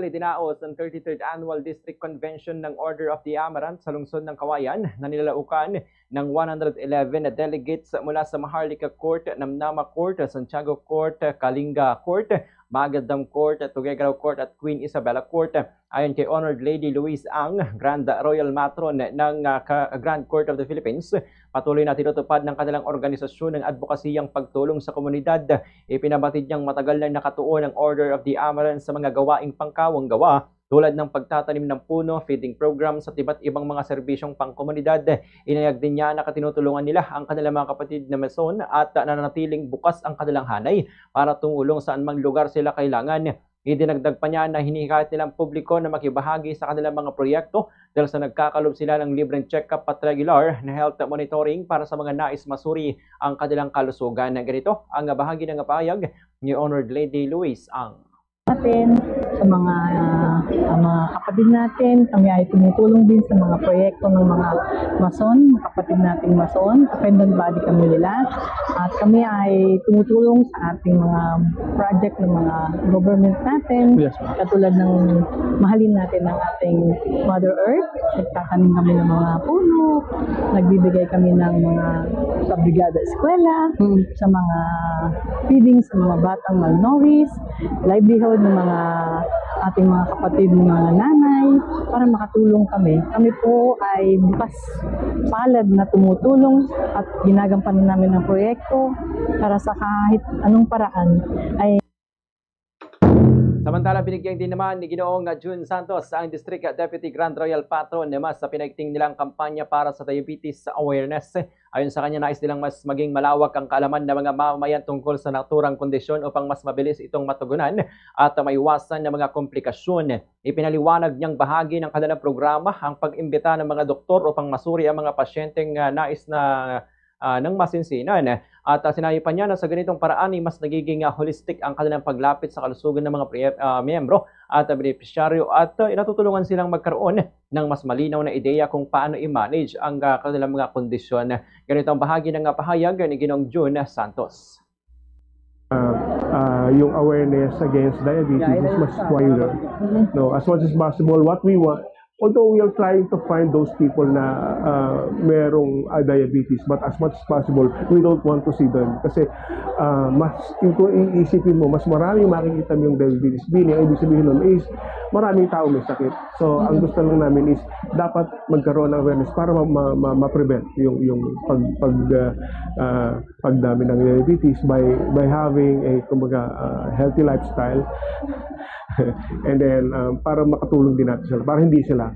Dinaos ang 33rd Annual District Convention ng Order of the Amaranth sa lungsod ng Kawayan na nilalaukan ng 111 na delegates mula sa Maharlika Court, Namnama Court, Santiago Court, Kalinga Court, Magadam Court, Tuguegarao Court at Queen Isabella Court. Ayon kay Honored Lady Louise Ang, Grand Royal Matron ng Grand Court of the Philippines, patuloy na tinutupad ng kanilang organisasyon ng advokasiyang pagtulong sa komunidad. Ipinabatid niyang matagal na nakatuon ang Order of the Amaranth sa mga gawaing pangkawang gawa tulad ng pagtatanim ng puno, feeding programs at iba't ibang mga serbisyong pangkomunidad. Inayag din niya na tinutulungan nila ang kanilang mga kapatid na Mason at nananatiling bukas ang kanilang hanay para tumulong saan mang lugar sila kailangan. Idinagdag pa niya na hinihikayat nilang publiko na makibahagi sa kanilang mga proyekto dahil sa nagkakalob sila ng libreng check-up at regular na health monitoring para sa mga nais masuri ang kanilang kalusugan. Ganito ang bahagi ng pahayag ni Honored Lady Louise Ang. Natin sa mga kapatid natin, kami ay tumutulong din sa mga proyekto ng mga Mason, kapatid nating Mason, dependent body kami nila, at kami ay tumutulong sa ating mga project ng mga government natin, katulad ng mahalin natin ng ating Mother Earth, nagtatanim kami ng mga puno, nagbibigay kami ng mga sa Brigada Eskwela, sa mga feeding sa mga batang malnourished, livelihood ng mga ating mga kapatid ng mga nanay para makatulong kami. Kami po ay bukas palad na tumutulong at ginagampanan namin ng proyekto para sa kahit anong paraan ay Samantala, binigyan din naman ni Ginoong June Santos ang District Deputy Grand Royal Patron sa pinaigting nilang kampanya para sa diabetes awareness. Ayon sa kanya, nais nilang mas maging malawak ang kaalaman ng mga mamamayan tungkol sa naturang kondisyon upang mas mabilis itong matugunan at maiwasan ng mga komplikasyon. Ipinaliwanag niyang bahagi ng kanilang programa ang pag-imbita ng mga doktor upang masuri ang mga pasyenteng nais na ng masinsinan. At sinabi pa niya na sa ganitong paraan ay mas nagiging holistic ang kanilang paglapit sa kalusugan ng mga miyembro at benepisyaryo at inatutulungan silang magkaroon ng mas malinaw na ideya kung paano i-manage ang kanilang mga kondisyon. Ganito ang bahagi ng pahayag ni Ginoong June Santos. Yung awareness against diabetes is much wider. No, as much as possible, what we want, although we are trying to find those people na merong diabetes, but as much as possible, we don't want to see them. Kasi mas, kung iisipin mo, mas maraming makikita mo yung diabetes. Ang ibig sabihin nun is, maraming tao may sakit. So, ang gusto lang namin is, dapat magkaroon ng awareness para ma-prevent yung pagdami ng diabetes by having a healthy lifestyle. And then, para makatulong din natin sila, para hindi sila